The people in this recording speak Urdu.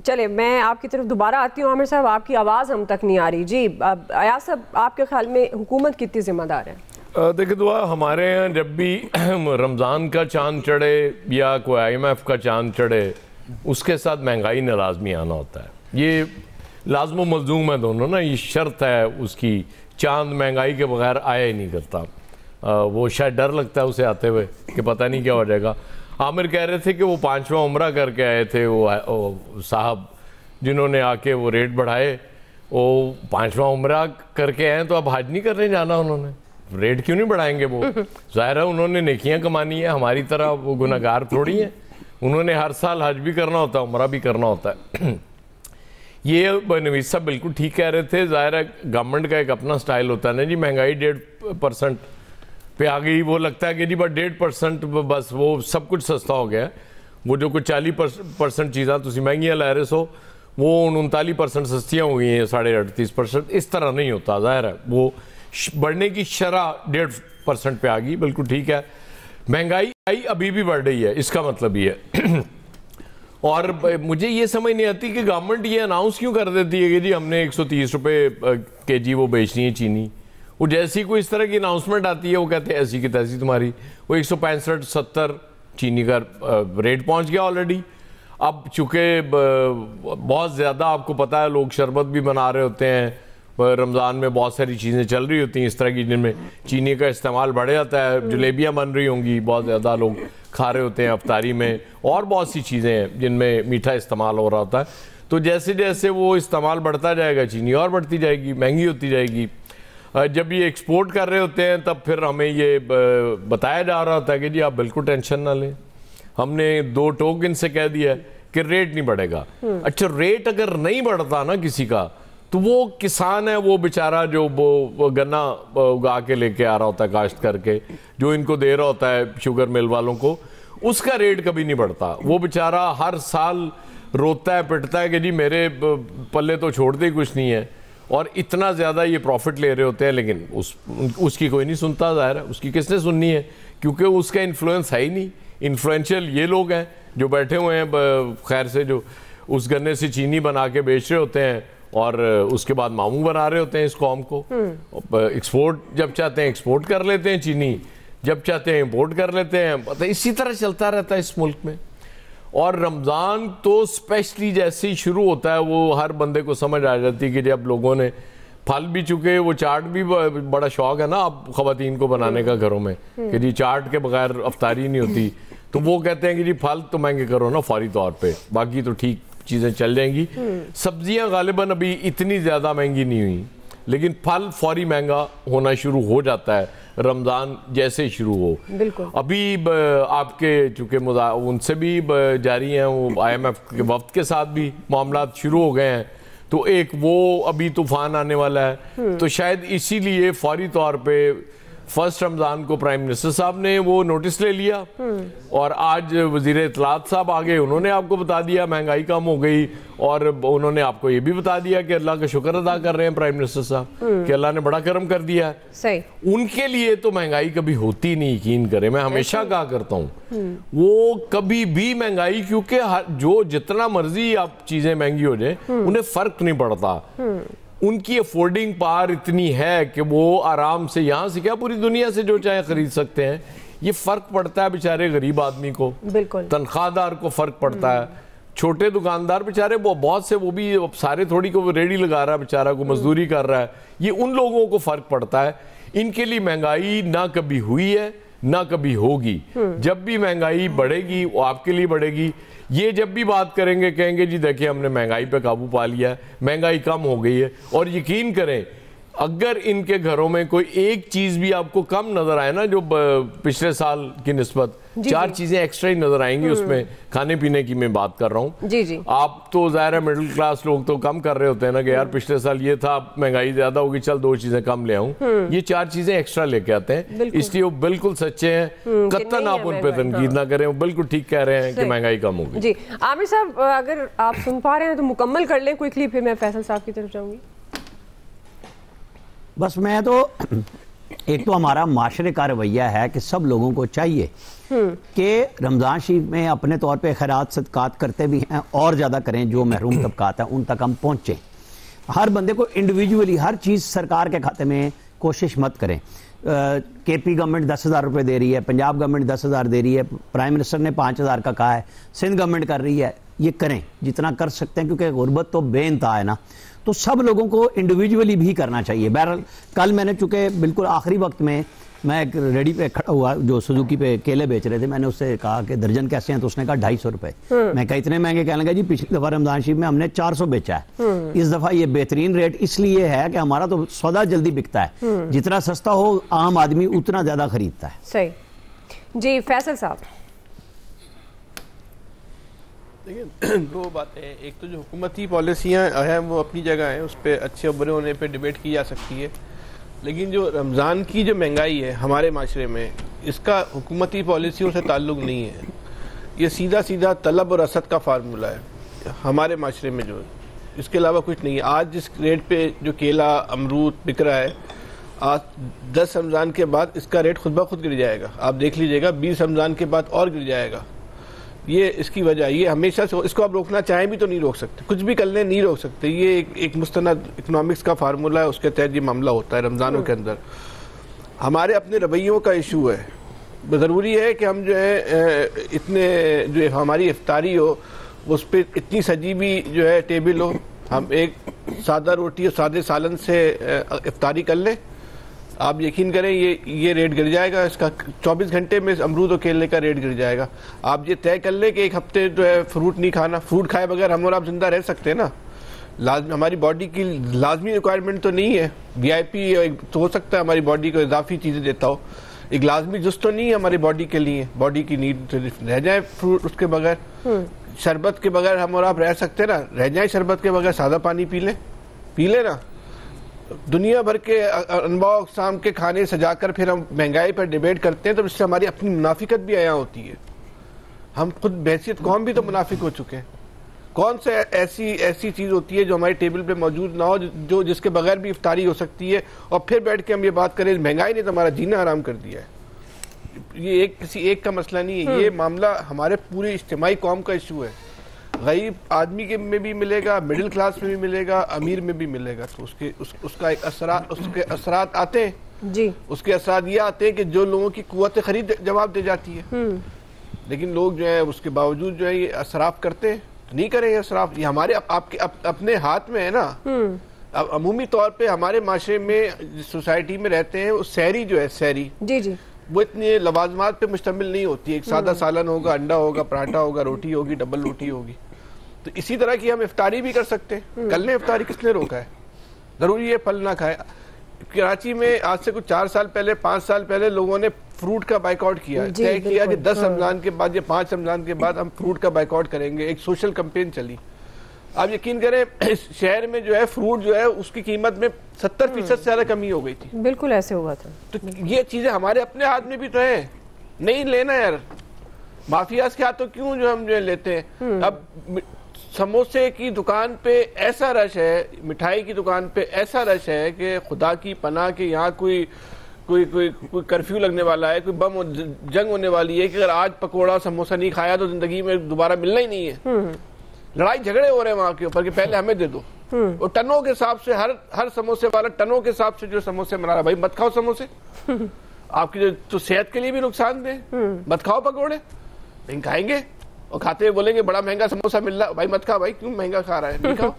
چلے میں آپ کی طرف دوبارہ آتی ہوں عامر صاحب، آپ کی آواز ہم تک نہیں آ رہی. جی ایاز صاحب، آپ کے خیال میں حکومت کتنی ذمہ دار ہے؟ دیکھیں دعا، ہمارے یہاں جب بھی رمضان کا چاند چڑھے یا کوئی IMF کا چاند چڑھے اس کے ساتھ مہنگائی نے لازمی آنا ہوتا ہے. یہ لازم و ملزوم ہے دونوں نا، یہ شرط ہے اس کی. چاند مہنگائی کے بغیر آیا ہی نہیں کرتا. وہ شاید ڈر لگتا ہے اسے آتے ہوئے کہ پتہ نہیں کیا ہو جائے گا. عامر کہہ رہے تھے کہ وہ 5واں عمرہ کر کے آئے تھے وہ صاحب جنہوں نے آ کے وہ ریٹ بڑھائے. وہ 5واں عمرہ کر کے آئے تو اب حج نہیں کرنے جانا، انہوں نے ریٹ کیوں نہیں بڑھائیں گے؟ وہ ظاہر ہے انہوں نے نیکیاں کمانی ہیں، ہماری طرح وہ گناہگار تھوڑی ہیں. انہوں نے ہر سال حج بھی کرنا ہوتا ہے، عمرہ بھی کرنا ہوتا ہے. یہ نویس صاحب بالکل ٹھیک کہہ رہے تھے. ظاہر ہے گورنمنٹ کا ایک اپنا سٹائل ہوتا ہے نا جی. مہنگائی 1.5% پہ آ گئی، وہ لگتا ہے کہ جی بس 1.5% بس وہ سب کچھ سستا ہو گیا. وہ جو کچھ 40% چیزاں تسی مہنگیاں لے رہے سو وہ 39% سستیاں ہو گئی ہیں، 38.5%. اس طرح نہیں ہوتا. ظاہر ہے وہ بڑھنے کی شرح 1.5% پہ آ گئی. بالکل ٹھیک ہے. مہنگائی ابھی بھی بڑھ رہی ہے، اس کا مطلب یہ ہے. اور مجھے یہ سمجھ نہیں آتی کہ گورنمنٹ یہ اناؤنس کیوں کر دیتی ہے کہ جی ہم نے 130 روپے کے جی وہ بیچنی ہے چینی. وہ جیسی کوئی اس طرح کی اناؤنسمنٹ آتی ہے وہ کہتے ہیں ایسی کی تیسی تمہاری. وہ 165-70 چینی کا ریٹ پہنچ گیا آلریڈی. اب چونکہ بہت زیادہ آپ کو پتہ ہے لوگ شربت بھی بنا رہے ہوتے ہیں رمضان میں، بہت ساری چیزیں چل رہی ہوتی ہیں اس طرح کی جن میں چینی کا استعمال بڑھ جاتا ہے. جلیبیاں بن رہی ہوں گی، بہت زیادہ لوگ کھا رہے ہوتے ہیں افطاری میں، اور بہت سی چیزیں ہیں جن میں میٹھا استعمال ہو رہا ہوتا ہے. تو جیسے جیسے وہ استعمال بڑھتا جائے گا چینی اور بڑھتی جائے گی، مہنگی ہوتی جائے گی. جب یہ ایکسپورٹ کر رہے ہوتے ہیں تب پھر ہمیں یہ بتایا جا رہا ہوتا ہے کہ جی آپ بالکل ٹینشن نہ لیں، ہم نے 2 ٹوک ان سے کہہ دیا کہ ریٹ نہیں بڑھے گا. اچھا ریٹ اگر نہیں بڑھتا نا کسی کا تو وہ کسان ہے وہ بیچارہ جو گنا اگا کے لے کے آ رہا ہوتا ہے کاشت کر کے، جو ان کو دے رہا ہوتا ہے شوگر مل والوں کو، اس کا ریٹ کبھی نہیں بڑھتا. وہ بیچارہ ہر سال روتا ہے پٹتا ہے کہ جی میرے پلے تو چھوڑتے ہی کچھ نہیں ہے، اور اتنا زیادہ یہ پروفٹ لے رہے ہوتے ہیں. لیکن اس کی کوئی نہیں سنتا. ظاہر ہے اس کی کس نے سننی ہے، کیونکہ اس کا انفلوئنس ہے ہی نہیں. انفلوئنشل یہ لوگ ہیں جو بیٹھے ہوئے ہیں خیر سے، جو اس گنے سے چینی بنا کے بیچ رہے ہوتے ہیں اور اس کے بعد ماموں بنا رہے ہوتے ہیں اس قوم کو. ایکسپورٹ جب چاہتے ہیں ایکسپورٹ کر لیتے ہیں چینی، جب چاہتے ہیں امپورٹ کر لیتے ہیں. اسی طرح چلتا رہتا ہے اس ملک میں. اور رمضان تو سپیشلی جیسے ہی شروع ہوتا ہے وہ ہر بندے کو سمجھ آ جاتی ہے کہ جب لوگوں نے پھل بھی چکے، وہ چاٹ بھی بڑا شوق ہے نا اب خواتین کو بنانے کا گھروں میں کہ جی چاٹ کے بغیر افطاری نہیں ہوتی. تو وہ کہتے ہیں کہ جی پھل تو مہنگے کرو نا فوری طور پہ، باقی تو ٹھیک چیزیں چل جائیں گی. سبزیاں غالباً ابھی اتنی زیادہ مہنگی نہیں ہوئی، لیکن پھل فوری مہنگا ہونا شروع ہو جاتا ہے رمضان جیسے شروع ہو. ابھی آپ کے چونکہ ان سے بھی جاری ہیں، وہ IMF کے وفد کے ساتھ بھی معاملات شروع ہو گئے ہیں. تو ایک وہ ابھی طوفان آنے والا ہے، تو شاید اسی لیے فوری طور پہ فرسٹ رمضان کو پرائم منسٹر صاحب نے وہ نوٹس لے لیا، اور آج وزیر اطلاعات صاحب آگے انہوں نے آپ کو بتا دیا مہنگائی کم ہو گئی. اور انہوں نے آپ کو یہ بھی بتا دیا کہ اللہ کا شکر ادا کر رہے ہیں پرائم منسٹر صاحب کہ اللہ نے بڑا کرم کر دیا ہے. صحیح. ان کے لیے تو مہنگائی کبھی ہوتی نہیں، یقین کریں. میں ہمیشہ کہا کرتا ہوں وہ کبھی بھی مہنگائی، کیونکہ جو جتنا مرضی آپ چیزیں مہنگی ہو جائیں انہیں فرق نہیں پڑتا. ان کی افورڈنگ پاور اتنی ہے کہ وہ آرام سے یہاں سے کیا پوری دنیا سے جو چاہے خرید سکتے ہیں. یہ فرق پڑتا ہے بیچارے غریب آدمی کو، بالکل تنخواہ دار کو فرق پڑتا ہے. چھوٹے دکاندار بیچارے بہت سے، وہ بھی سارے تھوڑی کو ریڈی لگا رہا ہے بیچارہ، کو مزدوری کر رہا ہے. یہ ان لوگوں کو فرق پڑتا ہے. ان کے لیے مہنگائی نہ کبھی ہوئی ہے نہ کبھی ہوگی. جب بھی مہنگائی بڑھے گی وہ آپ کے لیے بڑھے گی. یہ جب بھی بات کریں گے کہیں گے جی دیکھیں ہم نے مہنگائی پہ قابو پا لیا ہے، مہنگائی کم ہو گئی ہے. اور یقین کریں اگر ان کے گھروں میں کوئی ایک چیز بھی آپ کو کم نظر آئے نا، جو پچھلے سال کی نسبت 4 چیزیں ایکسٹرا ہی نظر آئیں گی اس میں، کھانے پینے کی میں بات کر رہا ہوں. آپ تو ظاہر ہے مڈل کلاس لوگ تو کم کر رہے ہوتے ہیں نا کہ یار پچھلے سال یہ تھا مہنگائی زیادہ ہوگی چل 2 چیزیں کم لے آؤں. یہ 4 چیزیں ایکسٹرا لے کے آتے ہیں، اس لیے وہ بالکل سچے ہیں. قطعاً آپ ان پہ تنقید نہ کریں، وہ بالکل ٹھیک کہہ رہے ہیں کہ مہنگائی کم ہوگی. جی عامر صاحب اگر آپ سن پا رہے ہیں تو مکمل کر لیں کوئکلی، پھر میں فیصل صاحب کی طرف جاؤں گی. بس میں تو ایک تو ہمارا معاشرے کا رویہ ہے کہ سب لوگوں کو چاہیے کہ رمضان شریف میں اپنے طور پہ خیرات صدقات کرتے بھی ہیں اور زیادہ کریں، جو محروم طبقات ہیں ان تک ہم پہنچیں. ہر بندے کو انڈیویجولی ہر چیز سرکار کے کھاتے میں کوشش مت کریں. کے پی گورنمنٹ 10,000 روپے دے رہی ہے، پنجاب گورنمنٹ 10,000 دے رہی ہے، پرائم منسٹر نے 5,000 کا کہا ہے، سندھ گورنمنٹ کر رہی ہے. یہ کریں جتنا کر سکتے ہیں، کیونکہ غربت تو بے انتہا ہے نا، تو سب لوگوں کو انڈیویجولی بھی کرنا چاہیے. بہرحال کل میں نے چونکہ بالکل آخری وقت میں ایک ریڈی پہ کھڑا ہوا جو سوزوکی پہ کیلے بیچ رہے تھے، میں نے اس سے کہا کہ درجن کیسے ہیں، تو اس نے کہا 250 روپے. میں کہا اتنے مہنگے؟ کہنے لگا جی پچھلی دفعہ رمضان شریف میں ہم نے 400 بیچا ہے، اس دفعہ یہ بہترین ریٹ اس لیے ہے کہ ہمارا تو سودا جلدی بکتا ہے، جتنا سستا ہو عام آدمی اتنا زیادہ خریدتا ہے. صحیح. جی فیصل صاحب. دیکھیں دو باتیں ہیں، ایک تو جو حکومتی پالیسیاں ہیں وہ اپنی جگہ ہیں، اس پہ اچھے اور برے ہونے پہ ڈیبیٹ کی جا سکتی ہے، لیکن جو رمضان کی جو مہنگائی ہے ہمارے معاشرے میں، اس کا حکومتی پالیسیوں سے تعلق نہیں ہے. یہ سیدھا سیدھا طلب اور رسد کا فارمولہ ہے ہمارے معاشرے میں، جو اس کے علاوہ کچھ نہیں ہے. آج جس ریٹ پہ جو کیلا امرود بک رہا ہے، آج 10 رمضان کے بعد اس کا ریٹ خود بخود گر جائے گا. آپ دیکھ لیجئے گا 20 رمضان کے بعد اور گر جائے گا. یہ اس کی وجہ، یہ ہمیشہ سے، اس کو آپ روکنا چاہیں بھی تو نہیں روک سکتے، کچھ بھی کر لیں نہیں روک سکتے. یہ ایک مستند اکنامکس کا فارمولہ ہے، اس کے تحت یہ معاملہ ہوتا ہے رمضانوں کے اندر. ہمارے اپنے رویوں کا ایشو ہے. ضروری ہے کہ ہم جو ہے اتنے جو ہماری افطاری ہو اس پہ اتنی سجی بھی جو ہے ٹیبل ہو، ہم ایک سادہ روٹی اور سادے سالن سے افطاری کر لیں. آپ یقین کریں یہ ریٹ گر جائے گا، اس کا 24 گھنٹے میں امرود و کیلے کا ریٹ گر جائے گا. آپ یہ طے کر لیں کہ ایک ہفتے جو ہے فروٹ نہیں کھانا. فروٹ کھائے بغیر ہم اور آپ زندہ رہ سکتے ہیں نا؟ لازمی ہماری باڈی کی لازمی ریکوائرمنٹ تو نہیں ہے. وی آئی پی تو ہو سکتا ہے ہماری باڈی کو اضافی چیزیں دیتا ہو، ایک لازمی جز تو نہیں ہے ہماری باڈی کے لیے. باڈی کی نیڈ رہ جائے فروٹ اس کے بغیر. شربت کے بغیر ہم اور آپ رہ سکتے ہیں نا؟ رہ جائیں شربت کے بغیر، سادہ پانی پی لیں نا. دنیا بھر کے انواع اقسام کے کھانے سجا کر پھر ہم مہنگائی پر ڈیبیٹ کرتے ہیں، تو اس سے ہماری اپنی منافقت بھی عیاں ہوتی ہے. ہم خود بحیثیت قوم بھی تو منافق ہو چکے ہیں. کون سے ایسی چیز ہوتی ہے جو ہماری ٹیبل پہ موجود نہ ہو، جس کے بغیر بھی افطاری ہو سکتی ہے، اور پھر بیٹھ کے ہم یہ بات کریں مہنگائی نے تو ہمارا جینا حرام کر دیا ہے. یہ کسی ایک کا مسئلہ نہیں ہے، یہ معاملہ ہمارے پورے اجتماعی قوم کا ایشو ہے. غریب آدمی کے میں بھی ملے گا، مڈل کلاس میں بھی ملے گا، امیر میں بھی ملے گا. تو اس کا ایک اثرات آتے ہیں جی. اس کے اثرات یہ آتے ہیں کہ جو لوگوں کی قوت خرید جواب دے جاتی ہے، لیکن لوگ جو ہیں اس کے باوجود جو ہے یہ اسراف کرتے ہیں. نہیں کریں یہ اسراف، یہ ہمارے آپ کے اپنے ہاتھ میں ہے نا. عمومی طور پہ ہمارے معاشرے میں جس سوسائٹی میں رہتے ہیں، وہ سحری جو ہے سحری جی وہ اتنی لوازمات پہ مشتمل نہیں ہوتی. ایک سادہ سالن ہوگا، انڈا ہوگا، پراٹھا ہوگا، روٹی ہوگی، ڈبل روٹی ہوگی. تو اسی طرح کی ہم افطاری بھی کر سکتے ہیں. کر لیں افطاری، کس نے روکا ہے؟ ضروری ہے پھل نہ کھائے. کراچی میں آج سے کچھ 4 سال پہلے 5 سال پہلے لوگوں نے فروٹ کا بائیکاٹ کیا، طے کیا کہ 10 رمضان کے بعد یا 5 رمضان کے بعد ہم فروٹ کا بائیکاٹ کریں گے. ایک سوشل کمپین چلی. آپ یقین کریں اس شہر میں جو ہے فروٹ جو ہے اس کی قیمت میں 70% سے زیادہ کمی ہو گئی تھی. بالکل ایسے ہوا تھا. تو یہ چیزیں ہمارے اپنے ہاتھ میں بھی تو ہیں. نہیں لینا یار، مافیاز کے ہاتھوں کیوں جو ہم جو لیتے ہیں. اب سموسے کی دکان پہ ایسا رش ہے، مٹھائی کی دکان پہ ایسا رش ہے کہ خدا کی پناہ کہ یہاں کوئی کرفیو لگنے والا ہے، کوئی بم جنگ ہونے والی ہے کہ اگر آج پکوڑا سموسہ نہیں کھایا تو زندگی میں دوبارہ ملنا ہی نہیں ہے. لڑائی جھگڑے ہو رہے ہیں وہاں کے اوپر کہ پہلے ہمیں دے دو. اور ٹنوں کے حساب سے ہر سموسے والا ٹنوں کے حساب سے جو سموسے بنا رہا ہے. بھائی مت کھاؤ سموسے، آپ کی جو صحت کے لیے بھی نقصان دہ. مت کھاؤ پکوڑے. نہیں کھائیں گے اور کھاتے ہوئے بولیں گے بڑا مہنگا سموسہ مل رہا ہے. بھائی مت کھا، بھائی کیوں مہنگا کھا رہا ہے؟ نہیں کھاؤ.